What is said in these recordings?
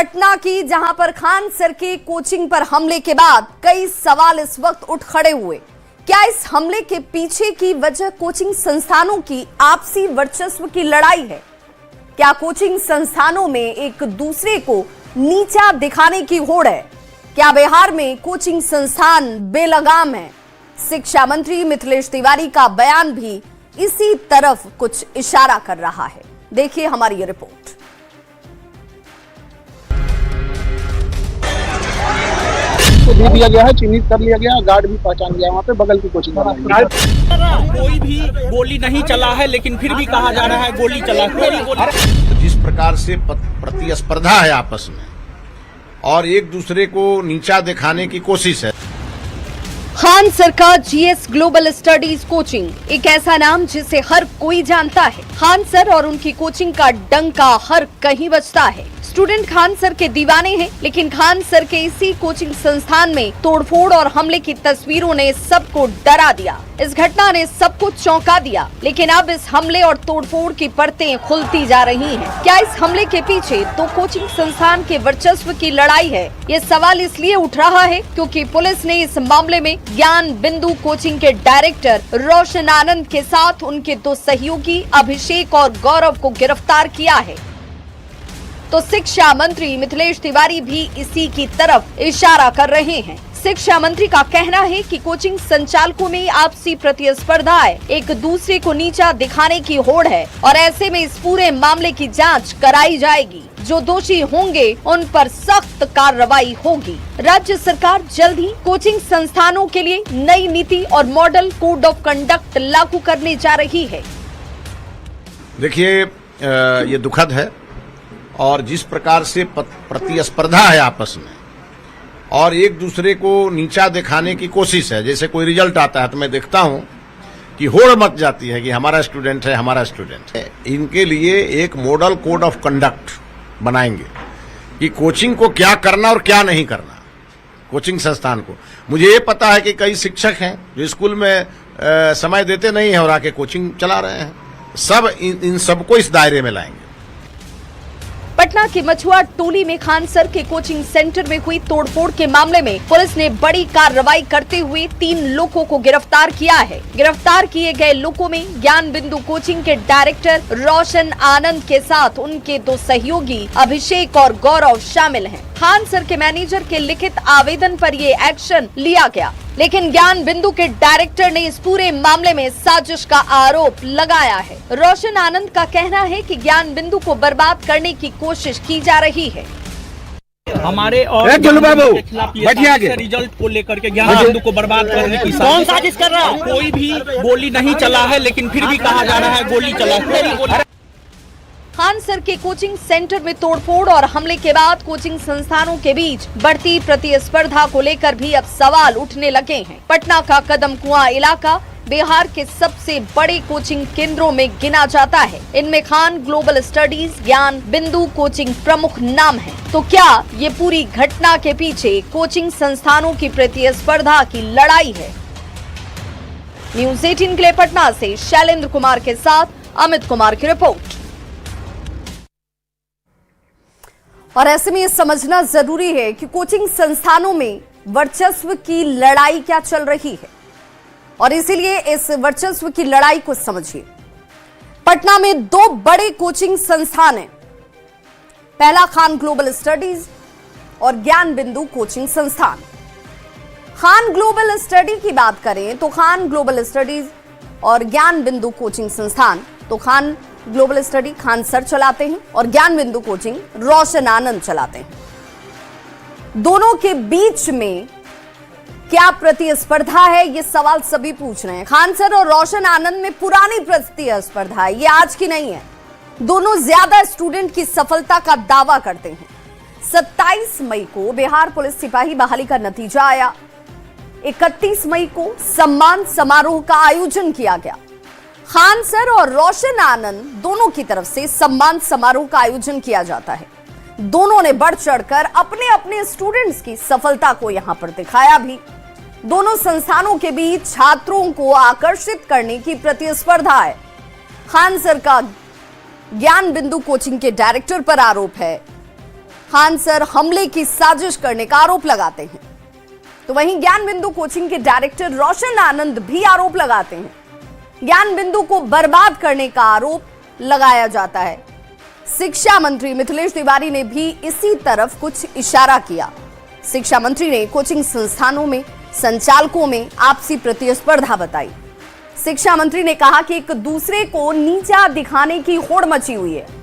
पटना की, जहां पर खान सर के कोचिंग पर हमले के बाद कई सवाल इस वक्त उठ खड़े हुए। क्या इस हमले के पीछे की वजह कोचिंग संस्थानों की आपसी वर्चस्व की लड़ाई है? क्या कोचिंग संस्थानों में एक दूसरे को नीचा दिखाने की होड़ है? क्या बिहार में कोचिंग संस्थान बेलगाम है? शिक्षा मंत्री मिथिलेश तिवारी का बयान भी इसी तरफ कुछ इशारा कर रहा है। देखिए हमारी ये रिपोर्ट। दे दिया गया है, चिन्हित कर लिया गया, गार्ड भी पहचान गया वहाँ पे बगल की कोचिंग का। कोई भी गोली नहीं चला है, लेकिन फिर भी कहा जा रहा है गोली चला। जिस प्रकार से प्रतिस्पर्धा है आपस में और एक दूसरे को नीचा दिखाने की कोशिश है। खान सर का जीएस ग्लोबल स्टडीज कोचिंग एक ऐसा नाम जिसे हर कोई जानता है। खान सर और उनकी कोचिंग का डंका हर कहीं बजता है। स्टूडेंट खान सर के दीवाने हैं, लेकिन खान सर के इसी कोचिंग संस्थान में तोड़फोड़ और हमले की तस्वीरों ने सबको डरा दिया। इस घटना ने सबको चौंका दिया, लेकिन अब इस हमले और तोड़फोड़ की परतें खुलती जा रही हैं। क्या इस हमले के पीछे तो कोचिंग संस्थान के वर्चस्व की लड़ाई है? ये सवाल इसलिए उठ रहा है क्योंकि पुलिस ने इस मामले में ज्ञान बिंदु कोचिंग के डायरेक्टर रोशन आनंद के साथ उनके दो सहयोगी अभिषेक और गौरव को गिरफ्तार किया है। तो शिक्षा मंत्री मिथिलेश तिवारी भी इसी की तरफ इशारा कर रहे हैं। शिक्षा मंत्री का कहना है कि कोचिंग संचालकों में आपसी प्रतिस्पर्धा है, एक दूसरे को नीचा दिखाने की होड़ है और ऐसे में इस पूरे मामले की जांच कराई जाएगी। जो दोषी होंगे उन पर सख्त कार्रवाई होगी। राज्य सरकार जल्द ही कोचिंग संस्थानों के लिए नई नीति और मॉडल कोड ऑफ कंडक्ट लागू करने जा रही है। देखिए, ये दुखद है और जिस प्रकार से प्रतिस्पर्धा है आपस में और एक दूसरे को नीचा दिखाने की कोशिश है। जैसे कोई रिजल्ट आता है तो मैं देखता हूं कि होड़ मच जाती है कि हमारा स्टूडेंट है, हमारा स्टूडेंट है। इनके लिए एक मॉडल कोड ऑफ कंडक्ट बनाएंगे कि कोचिंग को क्या करना और क्या नहीं करना। कोचिंग संस्थान को, मुझे ये पता है कि कई शिक्षक हैं जो स्कूल में समय देते नहीं है और आके कोचिंग चला रहे हैं। सब इन सबको इस दायरे में लाएंगे। पटना के मछुआ टोली में खान सर के कोचिंग सेंटर में हुई तोड़फोड़ के मामले में पुलिस ने बड़ी कार्रवाई करते हुए 3 लोगों को गिरफ्तार किया है। गिरफ्तार किए गए लोगों में ज्ञान बिंदु कोचिंग के डायरेक्टर रोशन आनंद के साथ उनके 2 सहयोगी अभिषेक और गौरव शामिल हैं। खान सर के मैनेजर के लिखित आवेदन पर ये एक्शन लिया गया, लेकिन ज्ञान बिंदु के डायरेक्टर ने इस पूरे मामले में साजिश का आरोप लगाया है। रोशन आनंद का कहना है कि ज्ञान बिंदु को बर्बाद करने की कोशिश की जा रही है। हमारे और रिजल्ट को लेकर के ज्ञान बिंदु को बर्बाद करने की कौन साजिश कर रहा है? कोई भी गोली नहीं चला है, लेकिन फिर भी कहा जा रहा है गोली चला। खान सर के कोचिंग सेंटर में तोड़फोड़ और हमले के बाद कोचिंग संस्थानों के बीच बढ़ती प्रतिस्पर्धा को लेकर भी अब सवाल उठने लगे हैं। पटना का कदम कुआं इलाका बिहार के सबसे बड़े कोचिंग केंद्रों में गिना जाता है। इनमें खान ग्लोबल स्टडीज, ज्ञान बिंदु कोचिंग प्रमुख नाम है। तो क्या ये पूरी घटना के पीछे कोचिंग संस्थानों की प्रतिस्पर्धा की लड़ाई है? न्यूज़ 18 के लिए पटना से शैलेंद्र कुमार के साथ अमित कुमार की रिपोर्ट। और ऐसे में ये समझना जरूरी है कि कोचिंग संस्थानों में वर्चस्व की लड़ाई क्या चल रही है, और इसीलिए इस वर्चस्व की लड़ाई को समझिए। पटना में 2 बड़े कोचिंग संस्थान हैं। पहला खान ग्लोबल स्टडीज और ज्ञान बिंदु कोचिंग संस्थान। खान ग्लोबल स्टडी की बात करें तो खान ग्लोबल स्टडीज और ज्ञान बिंदु कोचिंग संस्थान, तो Khan global study Khan sir चलाते हैं और ज्ञान बिंदु कोचिंग रोशन आनंद चलाते हैं। दोनों के बीच में क्या प्रतिस्पर्धा है, ये सवाल सभी पूछ रहे हैं। खान सर और रोशन आनंद में पुरानी प्रतिस्पर्धा है, ये आज की नहीं है। दोनों ज्यादा स्टूडेंट की सफलता का दावा करते हैं। 27 मई को बिहार पुलिस सिपाही बहाली का नतीजा आया। 31 मई को सम्मान समारोह का आयोजन किया गया। खान सर और रोशन आनंद दोनों की तरफ से सम्मान समारोह का आयोजन किया जाता है। दोनों ने बढ़ चढ़कर अपने अपने स्टूडेंट्स की सफलता को यहां पर दिखाया भी। दोनों संस्थानों के बीच छात्रों को आकर्षित करने की प्रतिस्पर्धा है। खान सर का ज्ञान बिंदु कोचिंग के डायरेक्टर पर आरोप है। खान सर हमले की साजिश करने का आरोप लगाते हैं। तो वहीं ज्ञान बिंदु कोचिंग के डायरेक्टर रोशन आनंद भी आरोप लगाते हैं। ज्ञान बिंदु को बर्बाद करने का आरोप लगाया जाता है। शिक्षा मंत्री मिथिलेश तिवारी ने भी इसी तरफ कुछ इशारा किया। शिक्षा मंत्री ने कोचिंग संस्थानों में संचालकों में आपसी प्रतिस्पर्धा बताई। शिक्षा मंत्री ने कहा कि एक दूसरे को नीचा दिखाने की होड़ मची हुई है।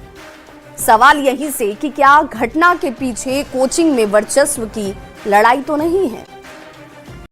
सवाल यही से कि क्या घटना के पीछे कोचिंग में वर्चस्व की लड़ाई तो नहीं है।